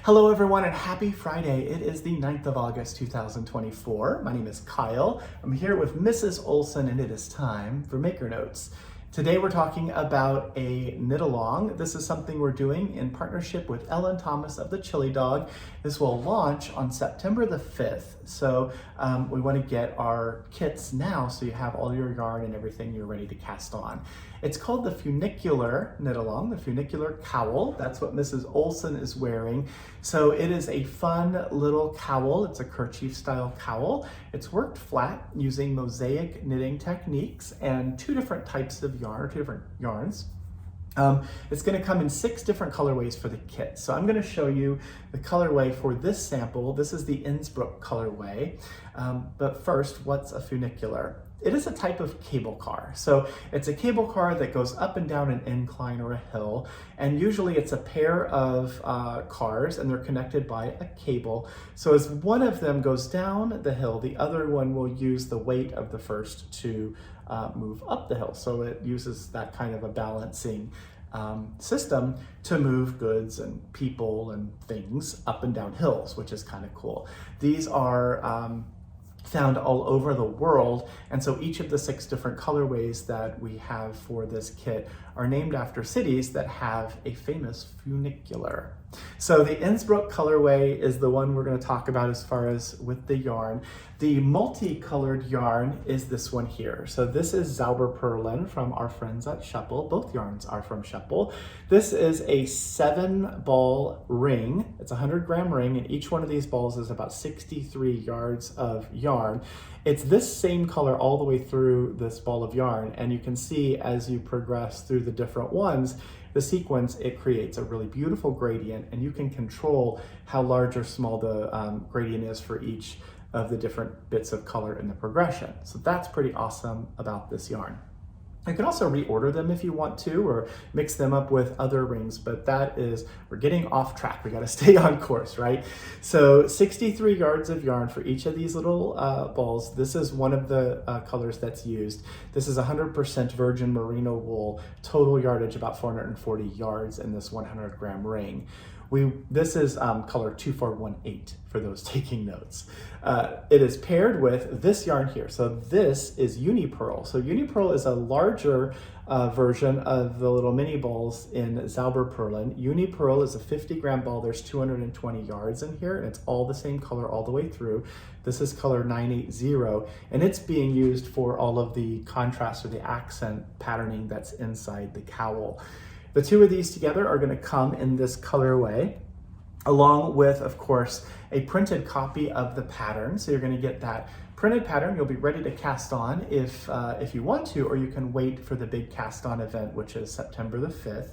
Hello everyone and happy Friday. It is the 9th of August 2024. My name is Kyle. I'm here with Mrs. Olson and it is time for Maker Notes. Today we're talking about a knit along. This is something we're doing in partnership with Ellen Thomas of the Chili Dog. This will launch on September the 5th. So we want to get our kits now so you have all your yarn and everything you're ready to cast on. It's called the Funicular Knit Along, the Funicular Cowl. That's what Mrs. Olson is wearing. So it is a fun little cowl. It's a kerchief style cowl. It's worked flat using mosaic knitting techniques and two different types of yarn, two different yarns. It's going to come in 6 different colorways for the kit. So I'm going to show you the colorway for this sample. This is the Innsbruck colorway. But first, what's a funicular? It is a type of cable car. So it's a cable car that goes up and down an incline or a hill. And usually it's a pair of cars and they're connected by a cable. So as one of them goes down the hill, the other one will use the weight of the first to move up the hill. So it uses that kind of a balancing system to move goods and people and things up and down hills, which is kind of cool. These are found all over the world, and so each of the 6 different colorways that we have for this kit are named after cities that have a famous funicular. So the Innsbruck colorway is the one we're going to talk about as far as with the yarn. The multicolored yarn is this one here. So this is Zauberperlen from our friends at Shuppel. Both yarns are from Shuppel. This is a 7-ball ring. It's a 100-gram ring, and each one of these balls is about 63 yards of yarn. It's this same color all the way through this ball of yarn, and you can see as you progress through the different ones, the sequence, it creates a really beautiful gradient, and you can control how large or small the gradient is for each of the different bits of color in the progression. So that's pretty awesome about this yarn. You can also reorder them if you want to, or mix them up with other rings, but that is, we're getting off track. We got to stay on course, right? So 63 yards of yarn for each of these little balls. This is one of the colors that's used. This is 100% virgin merino wool, total yardage about 440 yards in this 100-gram ring. This is color 2418 for those taking notes. It is paired with this yarn here. So this is Unipearl. So Unipearl is a larger version of the little mini balls in Zauberperlen. Unipearl is a 50-gram ball. There's 220 yards in here, and it's all the same color all the way through. This is color 980, and it's being used for all of the contrast or the accent patterning that's inside the cowl. The two of these together are going to come in this colorway, along with, of course, a printed copy of the pattern. So you're going to get that printed pattern. You'll be ready to cast on if you want to, or you can wait for the big cast on event, which is September the 5th.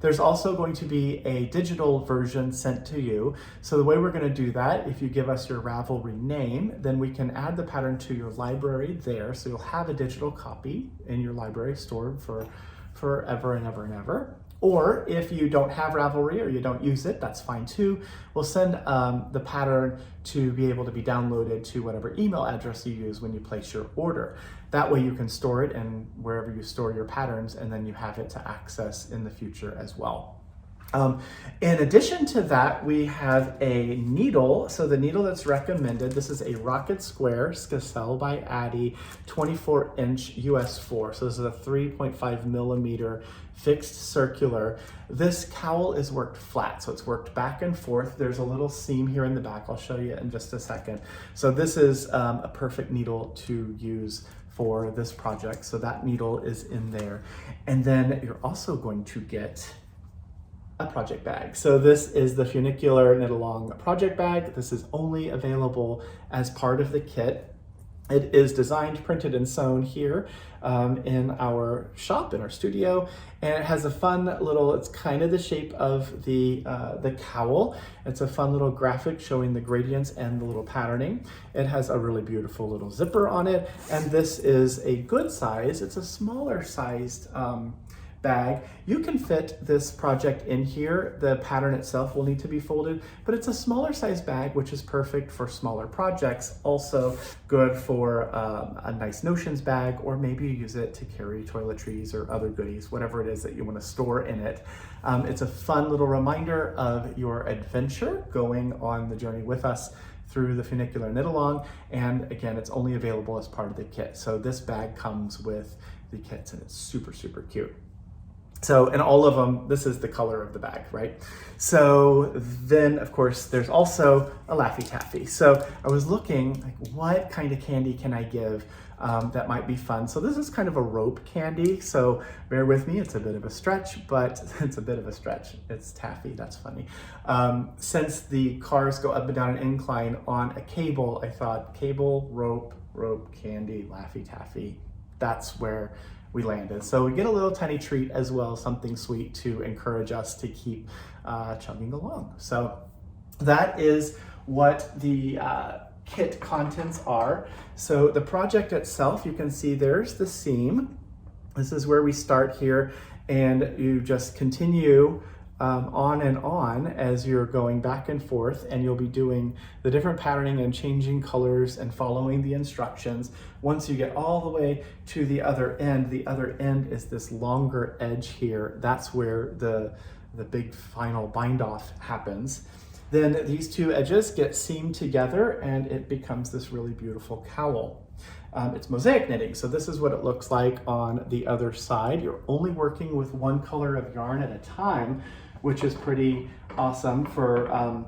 There's also going to be a digital version sent to you. So the way we're going to do that, if you give us your Ravelry name, then we can add the pattern to your library there. So you'll have a digital copy in your library stored for forever and ever and ever. Or if you don't have Ravelry or you don't use it, that's fine too. We'll send the pattern to be able to be downloaded to whatever email address you use when you place your order. That way you can store it in wherever you store your patterns, and then you have it to access in the future as well. In addition to that, we have a needle. So the needle that's recommended, this is a Rocket Square Skacel by Addi 24-inch US 4. So this is a 3.5 millimeter fixed circular. This cowl is worked flat, so it's worked back and forth. There's a little seam here in the back. I'll show you in just a second. So this is a perfect needle to use for this project. So that needle is in there. And then you're also going to get a project bag. So this is the Funicular Knit Along project bag. This is only available as part of the kit. It is designed, printed, and sewn here in our shop, in our studio, and it has a fun little, it's kind of the shape of the cowl. It's a fun little graphic showing the gradients and the little patterning. It has a really beautiful little zipper on it, and this is a good size. It's a smaller sized bag. You can fit this project in here. The pattern itself will need to be folded, but it's a smaller size bag, which is perfect for smaller projects. Also good for a nice notions bag, or maybe you use it to carry toiletries or other goodies, whatever it is that you want to store in it. It's a fun little reminder of your adventure going on the journey with us through the funicular knit along. And again, it's only available as part of the kit. So this bag comes with the kits and it's super, super cute. So in all of them, this is the color of the bag, right? So then of course, there's also a Laffy Taffy. So I was looking like, what kind of candy can I give that might be fun? So this is kind of a rope candy. So bear with me, it's a bit of a stretch, but it's a bit of a stretch. It's taffy, that's funny. Since the cars go up and down an incline on a cable, I thought cable, rope, candy, Laffy Taffy, that's where we landed. So we get a little tiny treat as well, something sweet to encourage us to keep chugging along. So that is what the kit contents are. So the project itself, you can see there's the seam. This is where we start here, and you just continue on and on as you're going back and forth, and you'll be doing the different patterning and changing colors and following the instructions. Once you get all the way to the other end is this longer edge here. That's where the big final bind off happens. Then these two edges get seamed together and it becomes this really beautiful cowl. It's mosaic knitting, so this is what it looks like on the other side. You're only working with one color of yarn at a time, which is pretty awesome for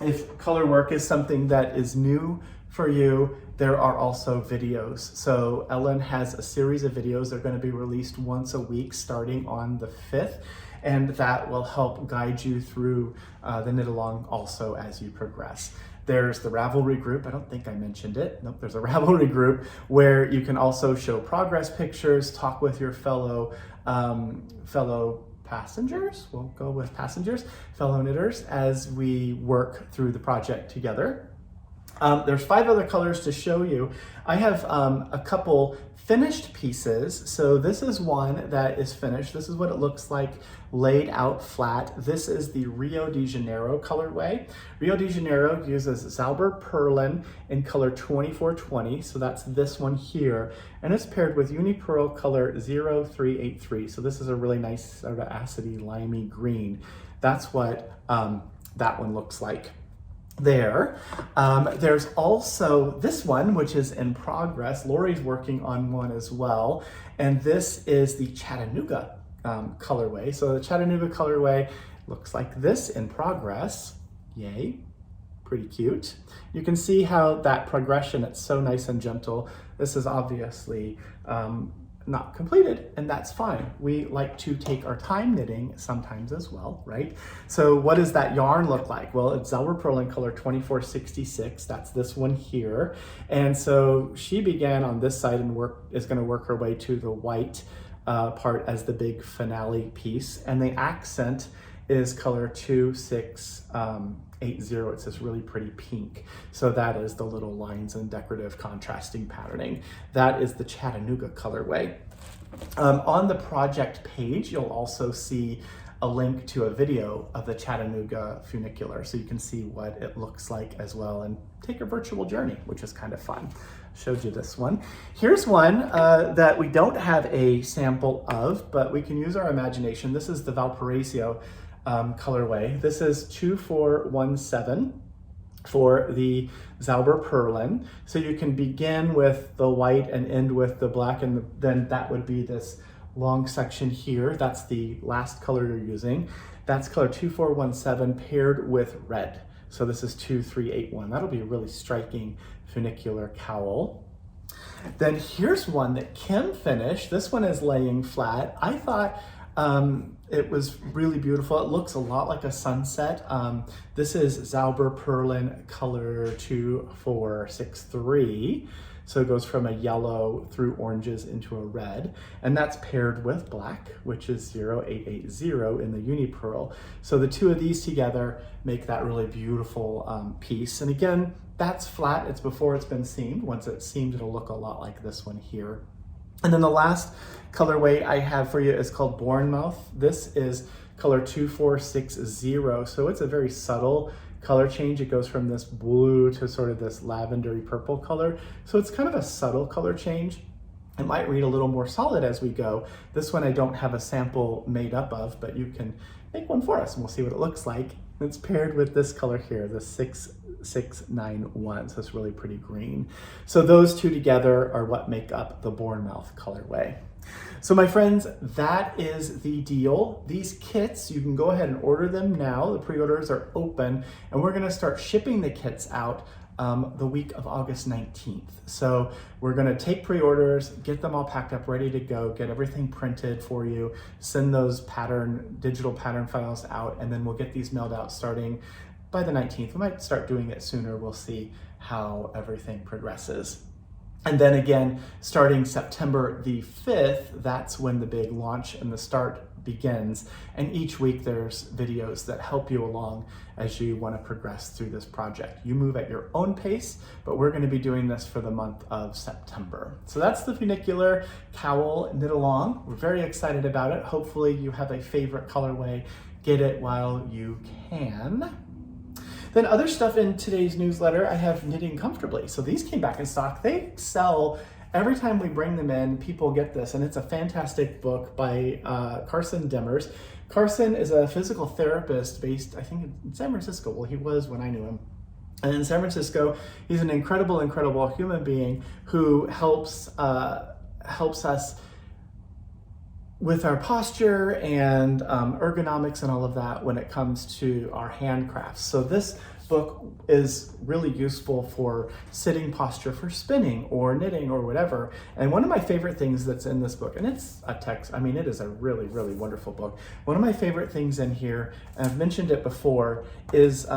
if color work is something that is new for you. There are also videos. So Ellen has a series of videos. They're going to be released once a week starting on the 5th. And that will help guide you through the knit along also as you progress. There's the Ravelry group. I don't think I mentioned it. Nope, there's a Ravelry group where you can also show progress pictures, talk with your fellow passengers. We'll go with passengers, fellow knitters, as we work through the project together. There's 5 other colors to show you. I have a couple finished pieces. So this is one that is finished. This is what it looks like laid out flat. This is the Rio de Janeiro colorway. Rio de Janeiro uses Zauber Perlin in color 2420. So that's this one here. And it's paired with Unipearl color 0383. So this is a really nice sort of acidy, limey green. That's what that one looks like. There's also this one, which is in progress. Lori's working on one as well. And this is the Chattanooga colorway. So the Chattanooga colorway looks like this in progress. Yay, pretty cute. You can see how that progression, it's so nice and gentle. This is obviously not completed, and that's fine. We like to take our time knitting sometimes as well, right? So what does that yarn look like? Well, it's Zauber Perlin color 2466. That's this one here. And so she began on this side and is going to work her way to the white part as the big finale piece. And the accent is color 2680. It's this really pretty pink. So that is the little lines and decorative contrasting patterning. That is the Chattanooga colorway. On the project page, you'll also see a link to a video of the Chattanooga funicular, so you can see what it looks like as well and take a virtual journey, which is kind of fun. Showed you this one. Here's one that we don't have a sample of, but we can use our imagination. This is the Valparaiso colorway. This is 2417 for the Zauber Perlin. So you can begin with the white and end with the black, and then that would be this long section here. That's the last color you're using. That's color 2417 paired with red. So this is 2381. That'll be a really striking funicular cowl. Then here's one that Kim finished. This one is laying flat. I thought it was really beautiful. It looks a lot like a sunset. This is Zauber Perlin color 2463. So it goes from a yellow through oranges into a red, and that's paired with black, which is 0880 in the Unipearl. So the two of these together make that really beautiful piece. And again, that's flat. It's before it's been seamed. Once it's seamed, it'll look a lot like this one here. And then the last colorway I have for you is called Bournemouth. This is color 2460. So it's a very subtle color change. It goes from this blue to sort of this lavendery purple color. So it's kind of a subtle color change. It might read a little more solid as we go. This one I don't have a sample made up of, but you can make one for us and we'll see what it looks like. It's paired with this color here, the 6691, so it's really pretty green. So those two together are what make up the Bournemouth colorway. So my friends, that is the deal. These kits, you can go ahead and order them now. The pre-orders are open, and we're gonna start shipping the kits out the week of August 19th. So we're gonna take pre-orders, get them all packed up, ready to go, get everything printed for you, send those digital pattern files out, and then we'll get these mailed out starting by the 19th. We might start doing it sooner. We'll see how everything progresses. And then again, starting September the 5th, that's when the big launch and the start begins. And each week there's videos that help you along as you want to progress through this project. You move at your own pace, but we're going to be doing this for the month of September. So that's the funicular cowl knit along. We're very excited about it. Hopefully you have a favorite colorway. Get it while you can. Then other stuff in today's newsletter, I have Knitting Comfortably. So these came back in stock. They sell every time we bring them in, people get this, and it's a fantastic book by Carson Demers. Carson is a physical therapist based, I think, in San Francisco. Well, he was when I knew him. And in San Francisco, he's an incredible, incredible human being who helps us with our posture and ergonomics and all of that when it comes to our handcrafts. So this book is really useful for sitting posture for spinning or knitting or whatever. And one of my favorite things that's in this book, and it's a text, I mean, it is a really, really wonderful book. One of my favorite things in here, and I've mentioned it before, is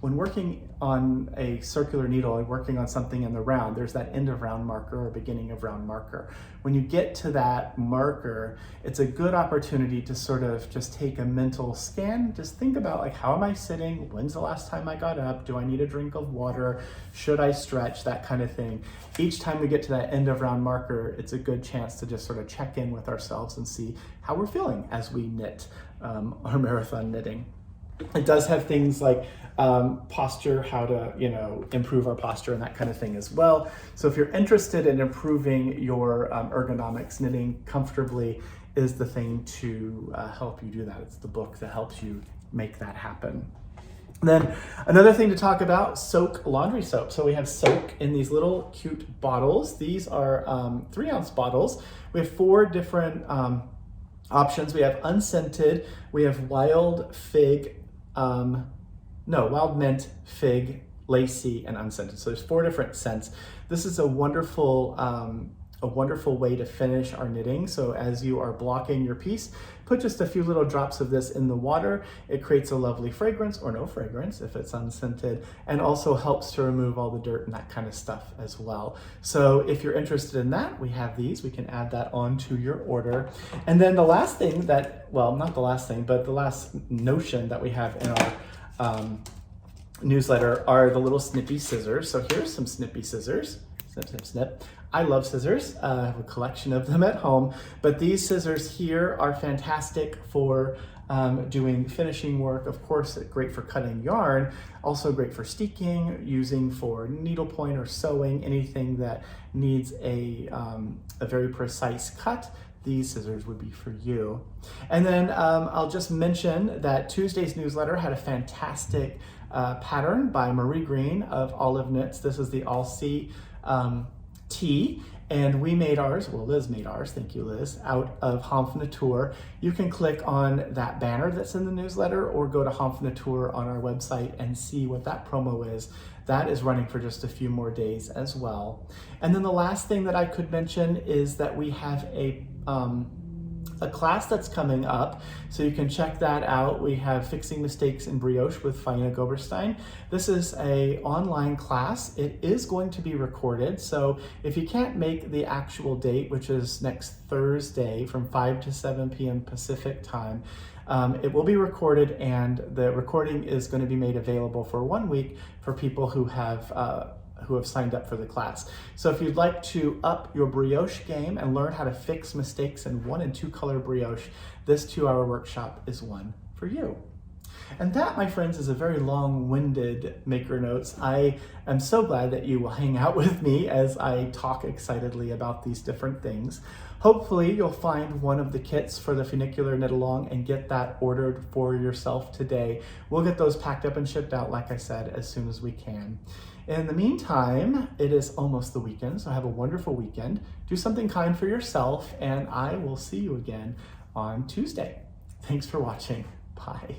when working on a circular needle and working on something in the round, there's that end of round marker or beginning of round marker. When you get to that marker, it's a good opportunity to sort of just take a mental scan, just think about like, how am I sitting? When's the last time I got up? Do I need a drink of water? Should I stretch? That kind of thing. Each time we get to that end of round marker, it's a good chance to just sort of check in with ourselves and see how we're feeling as we knit our marathon knitting. It does have things like posture, how to, improve our posture and that kind of thing as well. So if you're interested in improving your ergonomics, Knitting Comfortably is the thing to help you do that. It's the book that helps you make that happen. Then another thing to talk about, Soak laundry soap. So we have Soak in these little cute bottles. These are 3-ounce bottles. We have 4 different options. We have unscented, we have wild mint, fig, lacy, and unscented. So there's 4 different scents. This is a wonderful way to finish our knitting. So as you are blocking your piece, put just a few little drops of this in the water. It creates a lovely fragrance, or no fragrance if it's unscented, and also helps to remove all the dirt and that kind of stuff as well. So if you're interested in that, we have these. We can add that onto your order. And then the last thing that, well, not the last thing, but the last notion that we have in our newsletter are the little snippy scissors. So here's some snippy scissors. Snip, snip, snip. I love scissors. I have a collection of them at home, but these scissors here are fantastic for doing finishing work. Of course, great for cutting yarn, also great for steeking, using for needlepoint or sewing, anything that needs a very precise cut. These scissors would be for you. And then I'll just mention that Tuesday's newsletter had a fantastic pattern by Marie Green of Olive Knits. This is the All See tee, and we made ours, well, Liz made ours, thank you Liz, out of Hanfnatur. You can click on that banner that's in the newsletter or go to Hanfnatur on our website and see what that promo is. That is running for just a few more days as well. And then the last thing that I could mention is that we have a class that's coming up, so you can check that out. We have Fixing Mistakes in Brioche with Faina Goberstein. This is an online class. It is going to be recorded, so if you can't make the actual date, which is next Thursday from 5 to 7 p.m. Pacific time, it will be recorded, and the recording is going to be made available for 1 week for people who have who have signed up for the class. So if you'd like to up your brioche game and learn how to fix mistakes in 1 and 2 color brioche, this 2-hour workshop is one for you. And that, my friends, is a very long-winded Maker Notes. I am so glad that you will hang out with me as I talk excitedly about these different things. Hopefully you'll find one of the kits for the funicular knit along and get that ordered for yourself today. We'll get those packed up and shipped out, like I said, as soon as we can. In the meantime, it is almost the weekend, so have a wonderful weekend. Do something kind for yourself, and I will see you again on Tuesday. Thanks for watching. Bye.